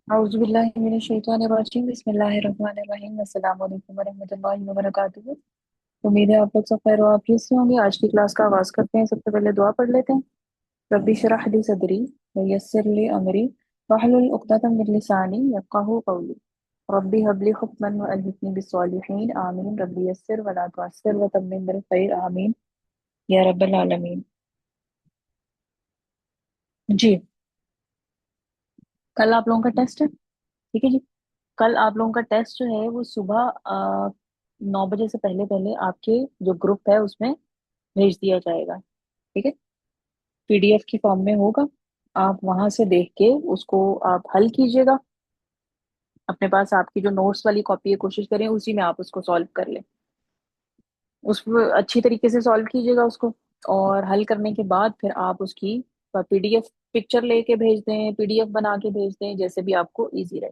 औज़ुबिल्लाहि मिनश्शैतानिर्रजीम बिस्मिल्लाहिर्रहमानिर्रहीम अस्सलाम वालेकुम वरहमतुल्लाहि वबरकातुहू। उम्मीद है आप लोग सब खैर वाफियत से होंगे। आज की क्लास का आगाज करते हैं। सबसे पहले दुआ पढ़ लेते हैं। रब्बी शरह ली सदरी व यस्सिर ली अमरी वहलुल उक़दतम मिन लिसानी यफ़क़हू क़ौली। रब्बी हब ली हुक्मन व अल्हिक़नी बिस्सॉलिहीन आमीन। रब्बी यस्सिर व ला तुअस्सिर व तम्मिम बिल खैर आमीन या रब्बल आलमीन। जी, कल आप लोगों का टेस्ट है। ठीक है जी। कल आप लोगों का टेस्ट जो है वो सुबह 9 बजे से पहले पहले आपके जो ग्रुप है उसमें भेज दिया जाएगा। ठीक है, पीडीएफ की फॉर्म में होगा। आप वहां से देख के उसको आप हल कीजिएगा। अपने पास आपकी जो नोट्स वाली कॉपी है कोशिश करें उसी में आप उसको सॉल्व कर लें। उस अच्छी तरीके से सॉल्व कीजिएगा उसको। और हल करने के बाद फिर आप उसकी पीडीएफ पिक्चर लेके भेज दें, पीडीएफ बना के भेज दें, जैसे भी आपको इजी रहे।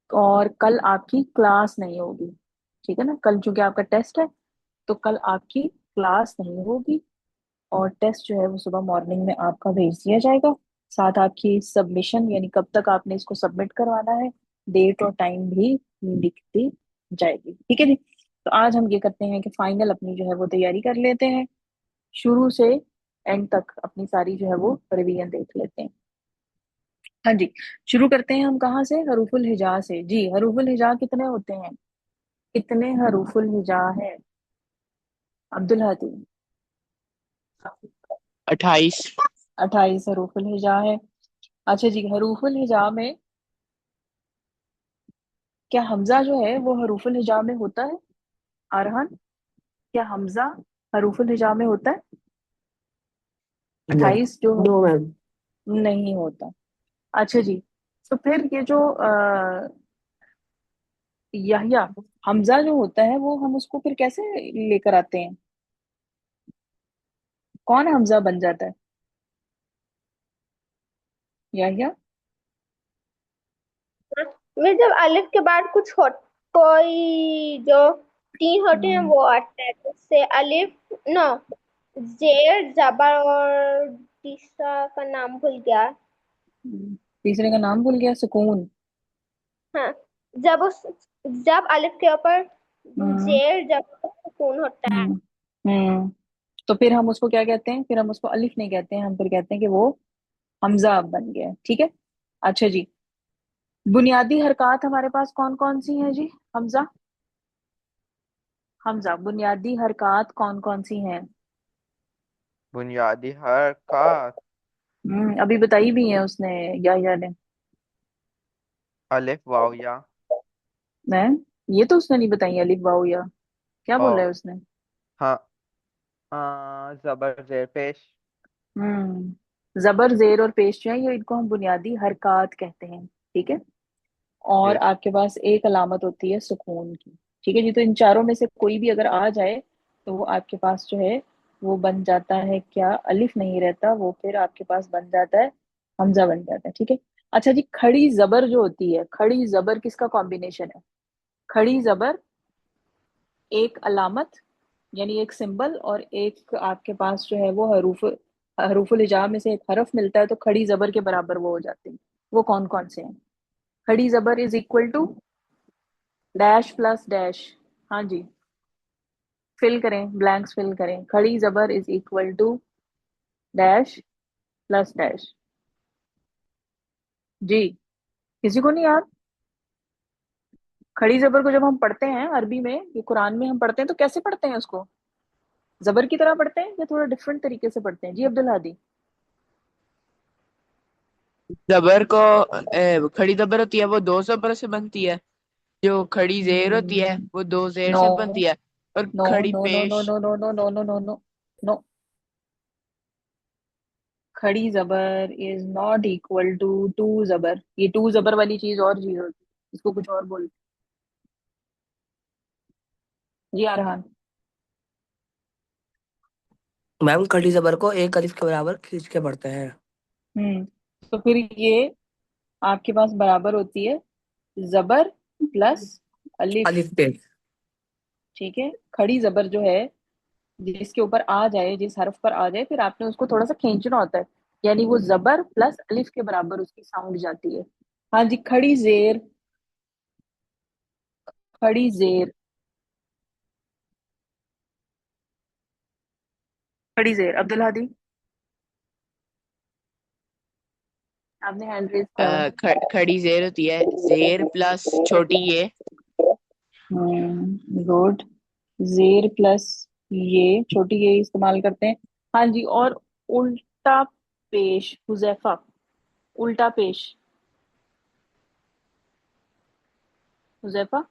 और कल आपकी क्लास नहीं होगी। ठीक है ना, कल चूंकि आपका टेस्ट है तो कल आपकी क्लास नहीं होगी। और टेस्ट जो है वो सुबह मॉर्निंग में आपका भेज दिया जाएगा। साथ आपकी सबमिशन यानी कब तक आपने इसको सबमिट करवाना है, डेट और टाइम भी लिख दी जाएगी। ठीक है जी। तो आज हम ये करते हैं कि फाइनल अपनी जो है वो तैयारी कर लेते हैं। शुरू से एंड तक अपनी सारी जो है वो रिवीजन देख लेते हैं। हाँ जी, शुरू करते हैं हम कहाँ से? हरूफुल हिजा से। जी, हरूफुल हिजा कितने होते हैं? कितने हरूफुल हिजा है अब्दुल हादी? 28। 28 हरूफुल हिजा है। अच्छा जी, हरूफुल हिजा में क्या हमजा जो है वो हरूफुल हिजा में होता है? अरहान, क्या हमजा हरूफुल हिजा में होता है? नो। 28 जो नो मैम। नहीं होता। अच्छा जी, तो फिर ये जो यहया हमजा जो होता है वो हम उसको फिर कैसे लेकर आते हैं? कौन हमजा बन जाता है? यहया। में जब अलिफ के बाद कुछ हो, कोई जो तीन होते हैं हम्म, वो आता है, तो उससे अलिफ नो, जेर जबर और तीसरा का नाम भूल गया। तीसरे का नाम भूल गया, सुकून। हाँ, जब उस जब अलिफ के ऊपर हम्म जेर जबर सुकून होता है। हम्म हम्म तो फिर हम उसको क्या कहते हैं? फिर हम उसको अलिफ नहीं कहते हैं, हम फिर कहते हैं कि वो हमजा अब बन गया है। ठीक है। अच्छा जी, बुनियादी हरकत हमारे पास कौन कौन सी हैं जी? हमजा, हमजा बुनियादी हरकत कौन कौन सी हैं? बुनियादी हरकत। अभी बताई भी है उसने, या ने। अलिफ वाव या। मैं, ये तो उसने नहीं बताई अलिफ वाओ या। क्या ओ। बोला है उसने? हाँ। जबर जेर पेश। जबर जेर और पेश जो है ये, इनको हम बुनियादी हरकत कहते हैं। ठीक है। और यस। आपके पास एक अलामत होती है सुकून की। ठीक है जी, तो इन चारों में से कोई भी अगर आ जाए तो वो आपके पास जो है वो बन जाता है क्या? अलिफ नहीं रहता, वो फिर आपके पास बन जाता है हमजा बन जाता है। ठीक है। अच्छा जी, खड़ी जबर जो होती है, खड़ी जबर किसका कॉम्बिनेशन है? खड़ी जबर एक अलामत यानी एक सिंबल, और एक आपके पास जो है वो हरूफुल हिजा में से एक हरफ मिलता है तो खड़ी जबर के बराबर वो हो जाते हैं। वो कौन कौन से हैं? खड़ी जबर is equal to dash plus dash. हाँ जी, फिल करें, ब्लैंक्स फिल करें। खड़ी जबर is equal to dash plus dash. जी, किसी को नहीं याद? खड़ी जबर को जब हम पढ़ते हैं अरबी में, ये कुरान में हम पढ़ते हैं तो कैसे पढ़ते हैं उसको? जबर की तरह पढ़ते हैं या थोड़ा डिफरेंट तरीके से पढ़ते हैं जी अब्दुल हादी? जबर को खड़ी जबर होती है वो दो जबर से बनती है। जो खड़ी जेर होती है वो दो जेर नो से बनती है। और नो खड़ी नो नो नो पेश। नो नो नो नो नो नो नो नो। खड़ी जबर is not equal to two जबर। ये टू जबर वाली चीज और चीज होती है, इसको कुछ और बोलते हैं जी अरहान। मैम खड़ी जबर को एक अलिफ के बराबर खींच के पढ़ते हैं। हम्म तो फिर ये आपके पास बराबर होती है जबर प्लस अलिफ। अलिफ पे। ठीक है, खड़ी जबर जो है जिसके ऊपर आ जाए, जिस हरफ पर आ जाए, फिर आपने उसको थोड़ा सा खींचना होता है, यानी वो जबर प्लस अलिफ के बराबर उसकी साउंड जाती है। हाँ जी, खड़ी जेर। खड़ी जेर। खड़ी जेर, अब्दुल हादी, आपने हैंड रेज किया हुआ खड़ी जेर होती है जेर प्लस छोटी ये। है। गुड। जेर प्लस ये, छोटी ये इस्तेमाल करते हैं। हाँ जी, और उल्टा पेश, हुजैफा। उल्टा पेश, हुजैफा।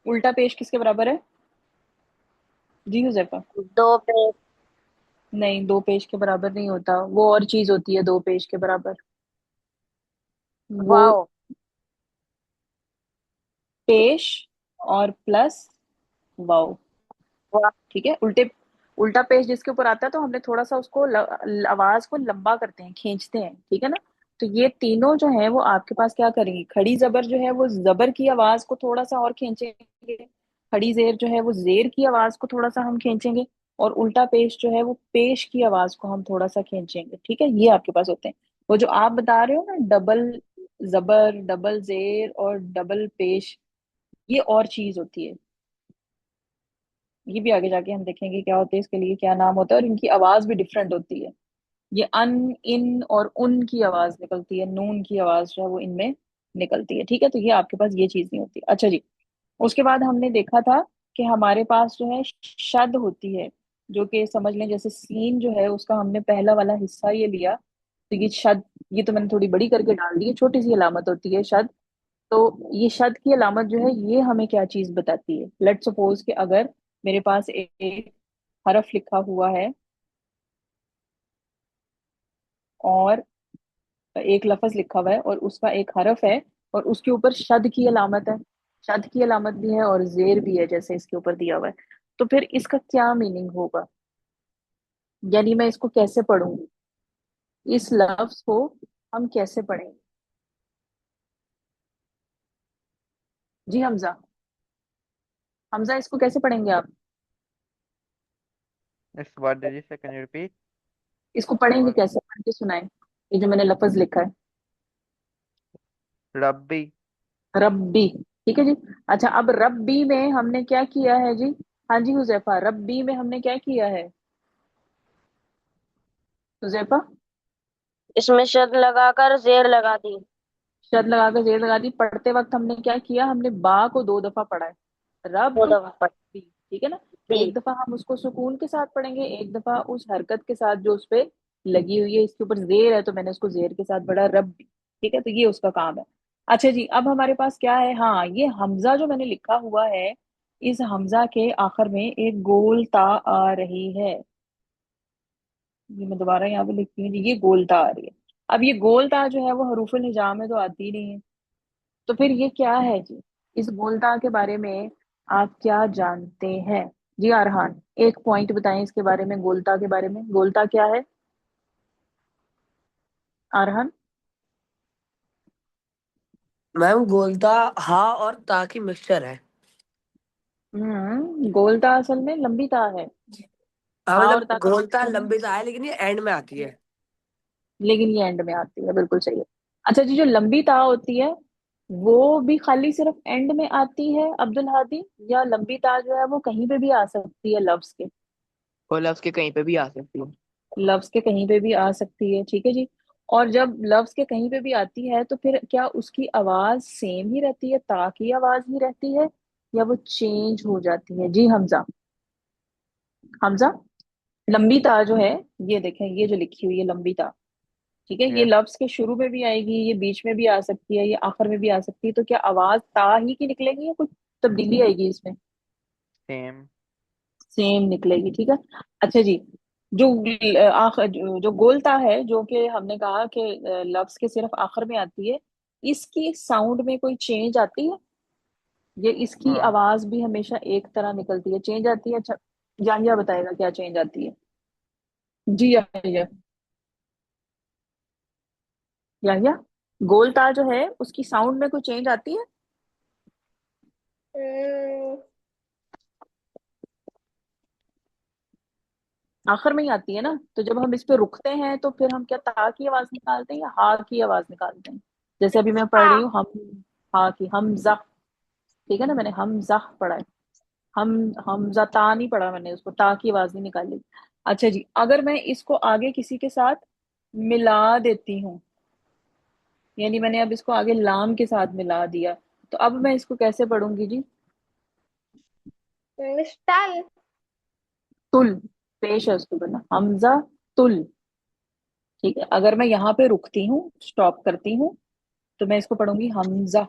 उल्टा पेश किसके बराबर है? जी हुजैफा। दो पेज। नहीं, दो पेश के बराबर नहीं होता, वो और चीज होती है दो पेश के बराबर। वो वाओ। पेश और प्लस वाव। वाह। ठीक है, उल्टे, उल्टा पेश जिसके ऊपर आता है तो हमने थोड़ा सा उसको आवाज को लंबा करते हैं, खींचते हैं, ठीक है ना। तो ये तीनों जो है वो आपके पास क्या करेंगी, खड़ी जबर जो है वो जबर की आवाज को थोड़ा सा और खींचेंगे, खड़ी जेर जो है वो जेर की आवाज को थोड़ा सा हम खींचेंगे, और उल्टा पेश जो है वो पेश की आवाज को हम थोड़ा सा खींचेंगे। ठीक है, ये आपके पास होते हैं। वो जो आप बता रहे हो ना, डबल जबर, डबल जेर और डबल पेश, ये और चीज होती है। ये भी आगे जाके हम देखेंगे क्या होते हैं, इसके लिए क्या नाम होता है, और इनकी आवाज भी डिफरेंट होती है। ये अन, इन और उन की आवाज निकलती है, नून की आवाज जो है वो इनमें निकलती है। ठीक है, तो ये आपके पास ये चीज नहीं होती। अच्छा जी, उसके बाद हमने देखा था कि हमारे पास जो है शद होती है, जो कि समझ लें जैसे सीन जो है उसका हमने पहला वाला हिस्सा ये लिया, तो ये शद, ये तो मैंने थोड़ी बड़ी करके डाल दी है, छोटी सी अलामत होती है शद। तो ये शद की अलामत जो है ये हमें क्या चीज बताती है? लेट सपोज कि अगर मेरे पास एक हरफ लिखा हुआ है और एक लफ्ज लिखा हुआ है और उसका एक हरफ है, और उसके ऊपर शद की अलामत है, शद की अलामत भी है और जेर भी है जैसे इसके ऊपर दिया हुआ है, तो फिर इसका क्या मीनिंग होगा? यानी मैं इसको कैसे पढ़ूंगी, इस लफ्ज को हम कैसे पढ़ेंगे? जी हमजा, हमजा इसको कैसे पढ़ेंगे आप? Yes, what did you say? Can you repeat? इसको पढ़ेंगे कैसे, पढ़ के सुनाए, ये जो मैंने लफ्ज लिखा है, रब्बी। रब्बी। ठीक है जी। अच्छा, अब रब्बी में हमने क्या किया है जी? हाँ जी हुजैफा, रब्बी में हमने क्या किया है हुजैफा? इसमें शद लगाकर जेर लगा दी। शर्त लगाकर जेर लगा दी, पढ़ते वक्त हमने क्या किया, हमने बा को दो दफा पढ़ा है, दो रब दफा पढ़ बी। ठीक है ना। दी। एक दफा हम उसको सुकून के साथ पढ़ेंगे, एक दफा उस हरकत के साथ जो उस पे लगी हुई है, इसके ऊपर जेर है तो मैंने उसको जेर के साथ पढ़ा, रब बी। ठीक है, तो ये उसका काम है। अच्छा जी, अब हमारे पास क्या है, हाँ ये हमजा जो मैंने लिखा हुआ है, इस हमजा के आखिर में एक गोल ता आ रही है। ये मैं दोबारा यहाँ पे लिखती हूँ जी, ये गोलता आ रही है। अब ये गोलता जो है वो हरूफुल हिजा में तो आती नहीं है, तो फिर ये क्या है जी? इस गोलता के बारे में आप क्या जानते हैं? जी अरहान, एक पॉइंट बताएं इसके बारे में, गोलता के बारे में, गोलता क्या है? अरहान। मैम गोलता हा और ता की मिक्सचर है। गोलता असल में लंबी ता है, हाँ हा और मतलब ता का गोलता मिक्सचर है, लंबी ता है लेकिन ये एंड में आती है। लेकिन ये एंड में आती है, बिल्कुल सही है। अच्छा जी, जो लंबी ता होती है वो भी खाली सिर्फ एंड में आती है अब्दुल हादी, या लंबी ता जो है वो कहीं पे भी आ सकती है लफ्ज के? वो लफ्ज के कहीं पे भी आ सकती है। लफ्ज के कहीं पे भी आ सकती है, ठीक है जी। और जब लफ्ज के कहीं पे भी आती है तो फिर क्या उसकी आवाज सेम ही रहती है, ता की आवाज ही रहती है, या वो चेंज हो जाती है? जी हमजा, हमजा, लंबी ता जो है, ये देखें, ये जो लिखी हुई है लंबी ता, ठीक है, ये Yes, लफ्ज के शुरू में भी आएगी, ये बीच में भी आ सकती है, ये आखिर में भी आ सकती है, तो क्या आवाज ता ही की निकलेगी या कुछ तब्दीली आएगी इसमें? same. सेम निकलेगी, ठीक है। अच्छा जी, जो जो गोलता है, जो कि हमने कहा कि लफ्ज के सिर्फ आखिर में आती है, इसकी साउंड में कोई चेंज आती है? ये इसकी No, आवाज भी हमेशा एक तरह निकलती है, चेंज आती है? अच्छा, जानिया बताएगा क्या चेंज आती है। जी या गोलता जो है उसकी साउंड में कोई चेंज आती है? हम्म, आखिर में ही आती है ना, तो जब हम इस पे रुकते हैं तो फिर हम क्या ता की आवाज निकालते हैं या हा की आवाज निकालते हैं? जैसे अभी मैं पढ़ रही हाँ। हूँ हम, हा की, हमजा। ठीक है ना, मैंने हमजा पढ़ा है। हम हमजा ता नहीं पढ़ा मैंने, उसको ता की आवाज नहीं निकाली। अच्छा जी, अगर मैं इसको आगे किसी के साथ मिला देती हूँ, यानी मैंने अब इसको आगे लाम के साथ मिला दिया, तो अब मैं इसको कैसे पढ़ूंगी जी? मिस्टल। तुल। पेश है उसको करना, हमजा तुल। ठीक है, अगर मैं यहाँ पे रुकती हूँ, स्टॉप करती हूँ, तो मैं इसको पढ़ूंगी हमजा।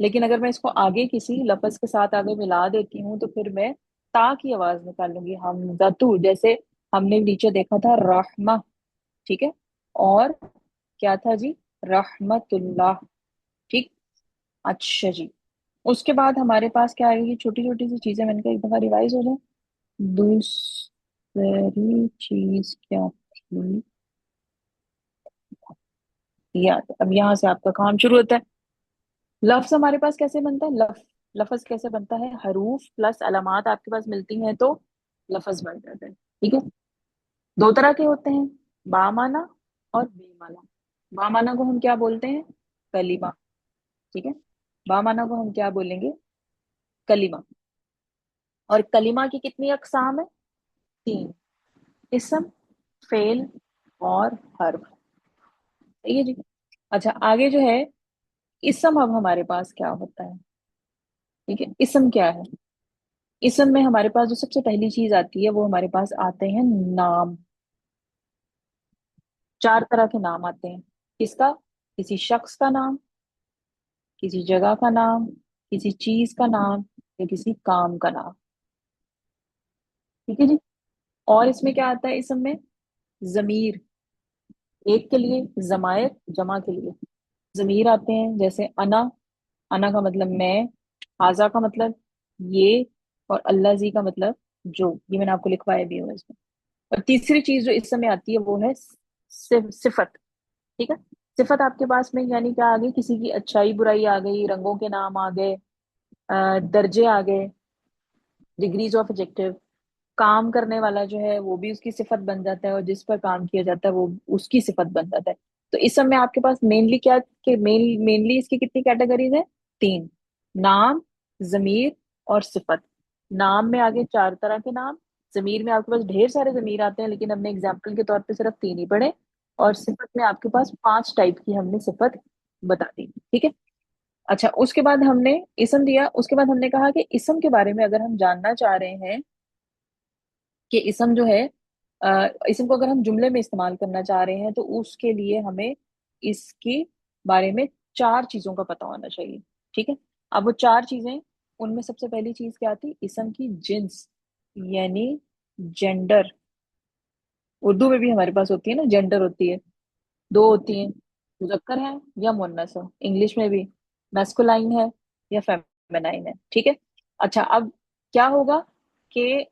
लेकिन अगर मैं इसको आगे किसी लफ्ज के साथ आगे मिला देती हूँ तो फिर मैं ता की आवाज निकालूंगी, हमजा तू। जैसे हमने नीचे देखा था रहमा। ठीक है, और क्या था जी? रहमतुल्लाह। ठीक। अच्छा जी, उसके बाद हमारे पास क्या आएगी? छोटी छोटी सी चीजें, मैंने कहा एक दफा रिवाइज हो जाए। दूसरी चीज क्या थी याद? अब यहाँ से आपका काम शुरू होता है। लफ्ज हमारे पास कैसे बनता है? लफ्ज कैसे बनता है? हरूफ प्लस अलामात आपके पास मिलती हैं तो लफ्ज बन जाता है। ठीक है, दो तरह के होते हैं, बामाना और बेमाना। बामाना को हम क्या बोलते हैं? कलीमा। ठीक है, बामाना को हम क्या बोलेंगे? कलीमा। और कलीमा की कितनी अकसाम है? तीन। इसम, फेल और हर्फ। सही है जी। अच्छा, आगे जो है इसम, अब हमारे पास क्या होता है? ठीक है, इसम क्या है? इसम में हमारे पास जो सबसे पहली चीज आती है वो हमारे पास आते हैं नाम। चार तरह के नाम आते हैं। किसका? किसी शख्स का नाम, किसी जगह का नाम, किसी चीज का नाम, या किसी काम का नाम। ठीक है जी। और इसमें क्या आता है इसम में? जमीर, एक के लिए, जमायर जमा के लिए जमीर आते हैं। जैसे अना, अना का मतलब मैं, हाजा का मतलब ये, और अल्लाह जी का मतलब जो। ये मैंने आपको लिखवाया भी है इसमें। और तीसरी चीज जो इस समय आती है वो है सिफत। ठीक है, सिफत आपके पास में यानी क्या आ गई? किसी की अच्छाई बुराई आ गई, रंगों के नाम आ गए, दर्जे आ गए, डिग्रीज ऑफ एडजेक्टिव। काम करने वाला जो है वो भी उसकी सिफत बन जाता है, और जिस पर काम किया जाता है वो उसकी सिफत बन जाता है। तो इस समय आपके पास मेनली क्या, कि मेनली इसकी कितनी कैटेगरीज है? तीन। नाम, जमीर और सिफत। नाम में आगे चार तरह के नाम, जमीर में आपके पास ढेर सारे जमीर आते हैं, लेकिन हमने एग्जाम्पल के तौर पे सिर्फ तीन ही पढ़े। और सिफत में आपके पास पांच टाइप की हमने सिफत बता दी। ठीक है। अच्छा, उसके बाद हमने इसम दिया, उसके बाद हमने कहा कि इसम के बारे में अगर हम जानना चाह रहे हैं कि इसम जो है, इसम को अगर हम जुमले में इस्तेमाल करना चाह रहे हैं तो उसके लिए हमें इसके बारे में चार चीजों का पता होना चाहिए। ठीक है, अब वो चार चीजें, उनमें सबसे पहली चीज क्या थी? इसम की जिन्स, यानी जेंडर। उर्दू में भी हमारे पास होती है ना, जेंडर होती है, दो होती हैं, मुजक्कर है या मुन्नस है। इंग्लिश में भी मैस्कुलाइन है या फेमिनाइन है। ठीक है। अच्छा, अब क्या होगा कि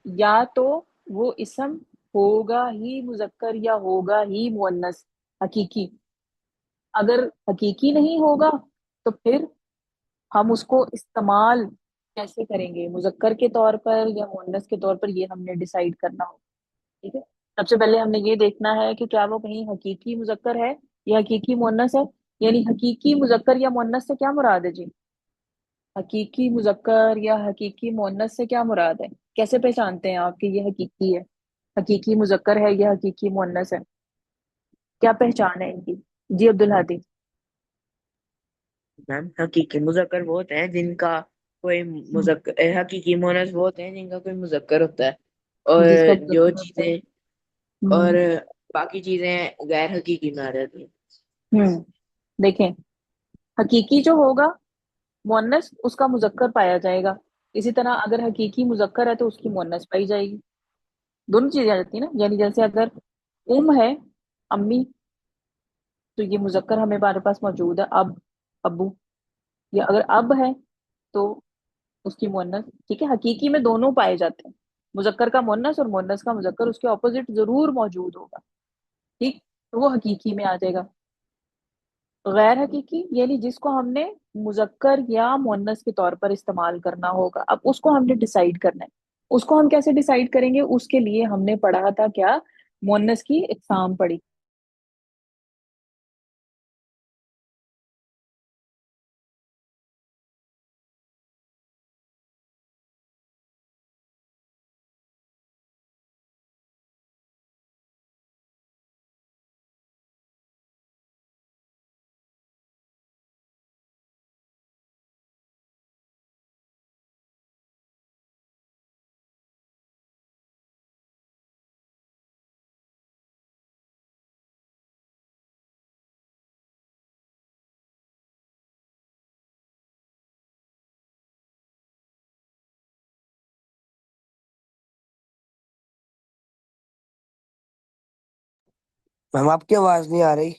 या तो वो इसम होगा ही मुजक्कर या होगा ही मुअन्नस, हकीकी। अगर हकीकी नहीं होगा तो फिर हम उसको इस्तेमाल कैसे करेंगे, मुजक्कर के तौर पर या मुअन्नस के तौर पर, ये हमने डिसाइड करना होगा। ठीक है, सबसे पहले हमने ये देखना है कि क्या वो कहीं हकीकी मुजक्कर है या हकीकी मुअन्नस है। यानी हकीकी मुजक्कर या मुअन्नस से क्या मुराद है जी? हकीकी मुजक्कर या हकीकी मुअन्नस से क्या मुराद है? कैसे पहचानते हैं आप कि ये हकीकी है, हकीकी मुजक्कर है या हकीकी मुअन्नस है? क्या पहचान है इनकी? जी अब्दुल हादी। मैम हकीकी मुजक्कर वो होते हैं जिनका कोई मुजक्कर, हकीकी मोनस वो होते हैं जिनका कोई मुजक्कर होता है, और जिसका जो मुजक्कर होता है। चीजें, और हम्म। बाकी चीजें गैर हकीकी में आ जाती हैं। हम्म। देखें, हकीकी जो होगा मुअन्नस, उसका मुजक्कर पाया जाएगा। इसी तरह अगर हकीकी मुजक्कर है तो उसकी मुअन्नस पाई जाएगी। दोनों चीजें आ जाती है ना, यानी जैसे अगर है, अम्मी, तो ये मुजक्कर हमारे पास मौजूद है, अब, अब्बू। या अगर अब है तो उसकी मुअन्नस। ठीक है, हकीकी में दोनों पाए जाते हैं, मुजक्कर का मुअन्नस और मुअन्नस का मुजक्कर, उसके ऑपोजिट जरूर मौजूद होगा। ठीक, तो वो हकीकी में आ जाएगा। गैर हकीकी यानी जिसको हमने मुजक्कर या मुअन्नस के तौर पर इस्तेमाल करना होगा, अब उसको हमने डिसाइड करना है। उसको हम कैसे डिसाइड करेंगे? उसके लिए हमने पढ़ा था क्या, मुअन्नस की इकसाम पढ़ी। मैम आपकी आवाज नहीं आ रही।